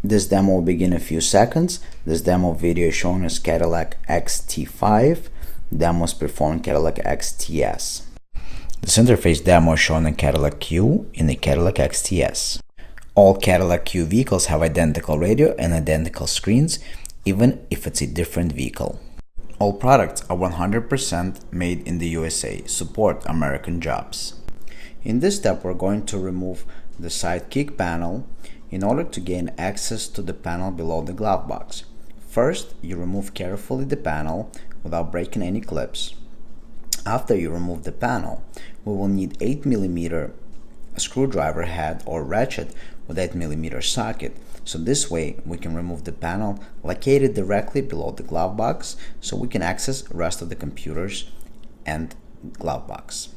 This demo will begin in a few seconds. This demo video is showing us Cadillac XT5. Demo is performing Cadillac XTS. This interface demo is shown in Cadillac CUE in the Cadillac XTS. All Cadillac CUE vehicles have identical radio and identical screens, even if it's a different vehicle. All products are 100% made in the USA, support American jobs. In this step, we're going to remove the side kick panel in order to gain access to the panel below the glove box. First, you remove carefully the panel without breaking any clips. After you remove the panel, we will need 8mm screwdriver head or ratchet with 8mm socket. So this way we can remove the panel located directly below the glove box so we can access the rest of the computers and glove box.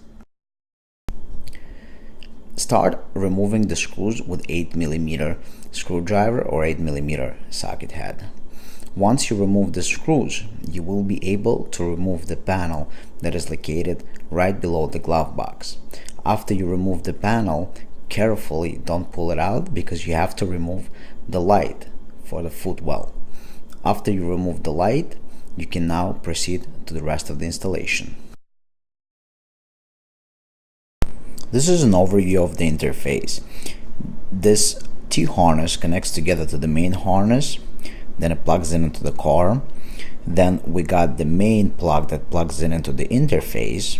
Start removing the screws with 8mm screwdriver or 8mm socket head. Once you remove the screws, you will be able to remove the panel that is located right below the glove box. After you remove the panel, carefully don't pull it out because you have to remove the light for the footwell. After you remove the light, you can now proceed to the rest of the installation. This is an overview of the interface. This T-harness connects together to the main harness, then it plugs in into the car. Then we got the main plug that plugs in into the interface.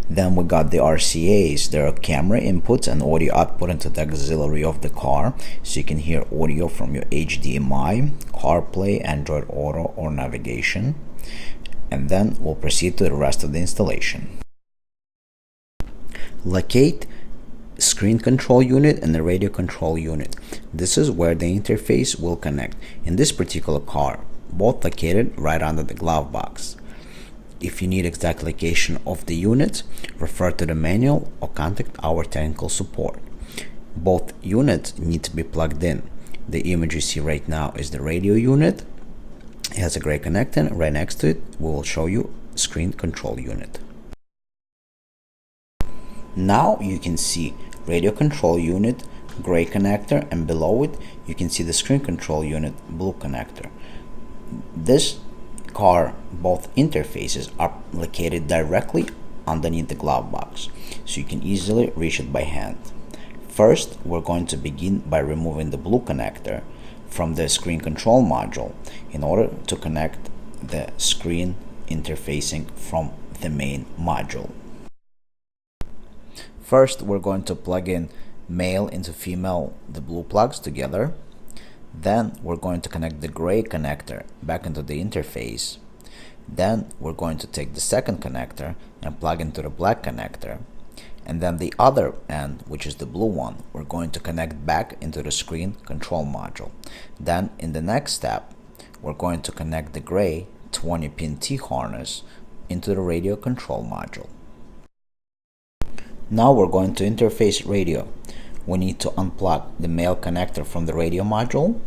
Then we got the RCAs, there are camera inputs and audio output into the auxiliary of the car, so you can hear audio from your HDMI, CarPlay, Android Auto, or navigation. And then we'll proceed to the rest of the installation. Locate screen control unit and the radio control unit. This is where the interface will connect. In this particular car, both located right under the glove box. If you need exact location of the units, refer to the manual or contact our technical support. Both units need to be plugged in. The image you see right now is the radio unit. It has a gray connector. Right next to it, we will show you screen control unit. Now you can see radio control unit, gray connector, and below it you can see the screen control unit, blue connector. This car, both interfaces are located directly underneath the glove box, so you can easily reach it by hand. First, we're going to begin by removing the blue connector from the screen control module in order to connect the screen interfacing from the main module. First, we're going to plug in male into female, the blue plugs together. Then we're going to connect the gray connector back into the interface. Then we're going to take the second connector and plug into the black connector. And then the other end, which is the blue one, we're going to connect back into the screen control module. Then in the next step, we're going to connect the gray 20-pin T-harness into the radio control module. Now we're going to interface radio. We need to unplug the male connector from the radio module.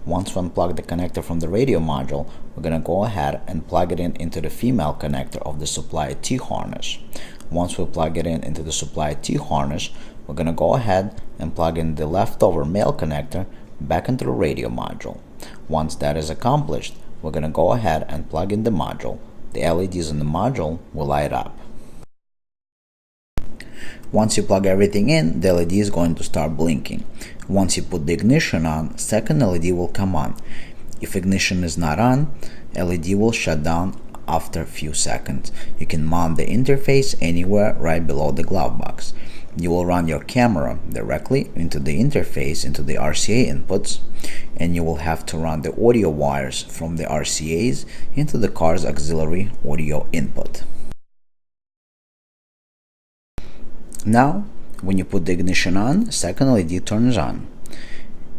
Once we unplug the connector from the radio module, we're going to go ahead and plug it in into the female connector of the supply T-harness. Once we plug it in into the supply T-harness, we're going to go ahead and plug in the leftover male connector back into the radio module. Once that is accomplished, we're going to go ahead and plug in the module. The LEDs in the module will light up. Once you plug everything in, the LED is going to start blinking. Once you put the ignition on, second LED will come on. If ignition is not on, LED will shut down after a few seconds. You can mount the interface anywhere right below the glove box. You will run your camera directly into the interface, into the RCA inputs, and you will have to run the audio wires from the RCAs into the car's auxiliary audio input. Now, when you put the ignition on, second LED turns on.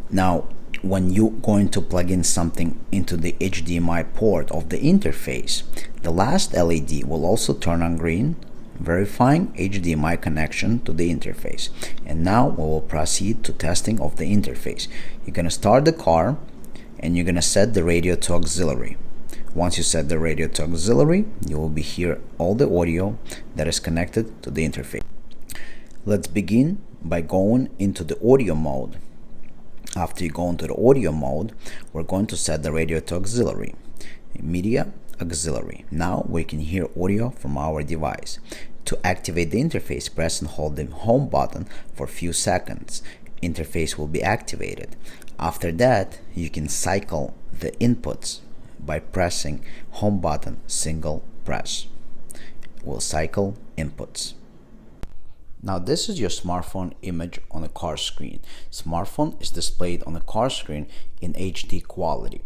Now, when you're going to plug in something into the HDMI port of the interface, the last LED will also turn on green, verifying HDMI connection to the interface. And now we will proceed to testing of the interface. You're going to start the car and you're going to set the radio to auxiliary. Once you set the radio to auxiliary, you will be hear all the audio that is connected to the interface. Let's begin by going into the audio mode. After you go into the audio mode, we're going to set the radio to auxiliary. Media, auxiliary. Now we can hear audio from our device. To activate the interface, press and hold the home button for a few seconds. Interface will be activated. After that, you can cycle the inputs by pressing home button single press. We'll cycle inputs. Now this is your smartphone image on a car screen. Smartphone is displayed on a car screen in HD quality.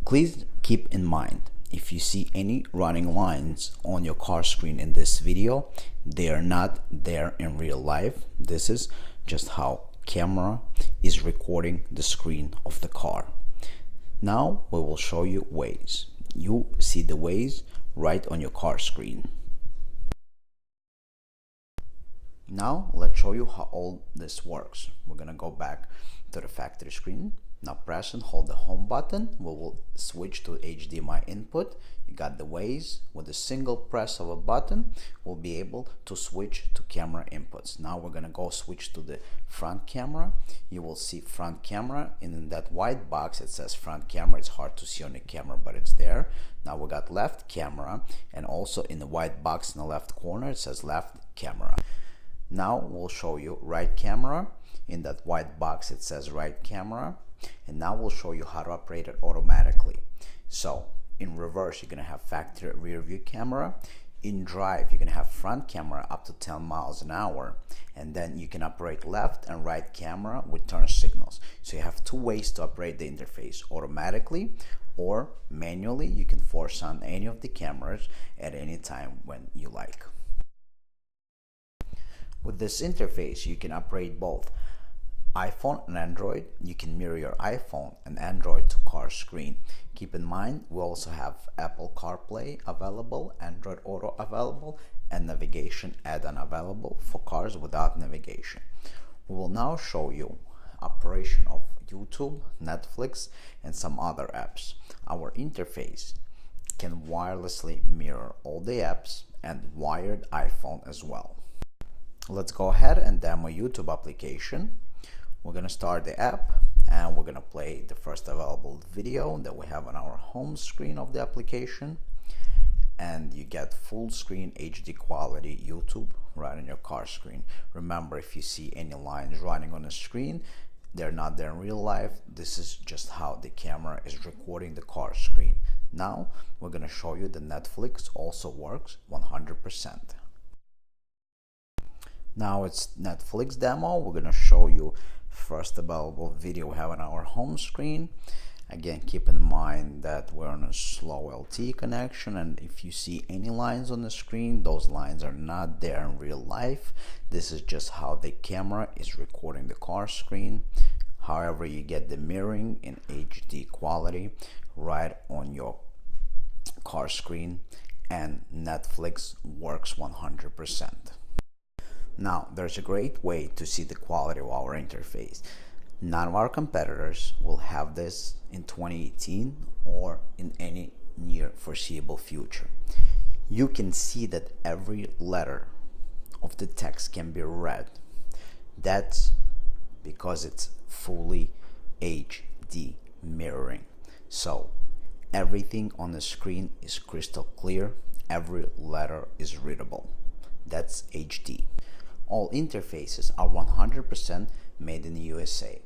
Please keep in mind, if you see any running lines on your car screen in this video, they are not there in real life. This is just how camera is recording the screen of the car. Now we will show you Waze. You see the Waze right on your car screen. Now let's show you how all this works. We're gonna go back to the factory screen. Now press and hold the home button. We will switch to HDMI input. You got the Waze. With a single press of a button, we'll be able to switch to camera inputs. Now we're gonna go switch to the front camera. You will see front camera, and in that white box it says front camera. It's hard to see on the camera, but it's there. Now we got left camera, and also in the white box in the left corner it says left camera. Now we'll show you right camera. In that white box it says right camera. And now we'll show you how to operate it automatically. So in reverse, you're gonna have factory rear view camera. In drive, you're gonna have front camera up to 10 miles an hour. And then you can operate left and right camera with turn signals. So you have two ways to operate the interface: automatically or manually. You can force on any of the cameras at any time when you like. With this interface, you can operate both iPhone and Android. You can mirror your iPhone and Android to car screen. Keep in mind, we also have Apple Carplay available, Android Auto available, and navigation add-on available for cars without navigation. We will now show you operation of YouTube, Netflix, and some other apps. Our interface can wirelessly mirror all the apps and wired iPhone as well. Let's go ahead and demo YouTube application. We're gonna start the app and we're gonna play the first available video that we have on our home screen of the application, and you get full screen HD quality YouTube right on your car screen. Remember, if you see any lines running on the screen, they're not there in real life. This is just how the camera is recording the car screen. Now we're gonna show you that Netflix also works 100%. Now it's Netflix demo. We're gonna show you first available video we have on our home screen. Again, keep in mind that we're on a slow LTE connection, and if you see any lines on the screen, those lines are not there in real life. This is just how the camera is recording the car screen. However, you get the mirroring in HD quality right on your car screen, and Netflix works 100%. Now, there's a great way to see the quality of our interface. None of our competitors will have this in 2018 or in any near foreseeable future. You can see that every letter of the text can be read. That's because it's fully HD mirroring. So everything on the screen is crystal clear. Every letter is readable. That's HD. All interfaces are 100% made in the USA.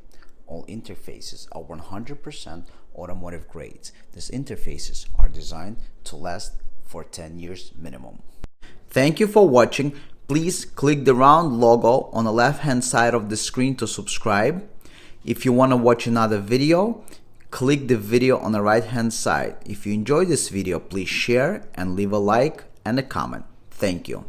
All interfaces are 100% automotive grades. These interfaces are designed to last for 10 years minimum. Thank you for watching. Please click the round logo on the left hand side of the screen to subscribe. If you want to watch another video, click the video on the right hand side. If you enjoyed this video, please share and leave a like and a comment. Thank you.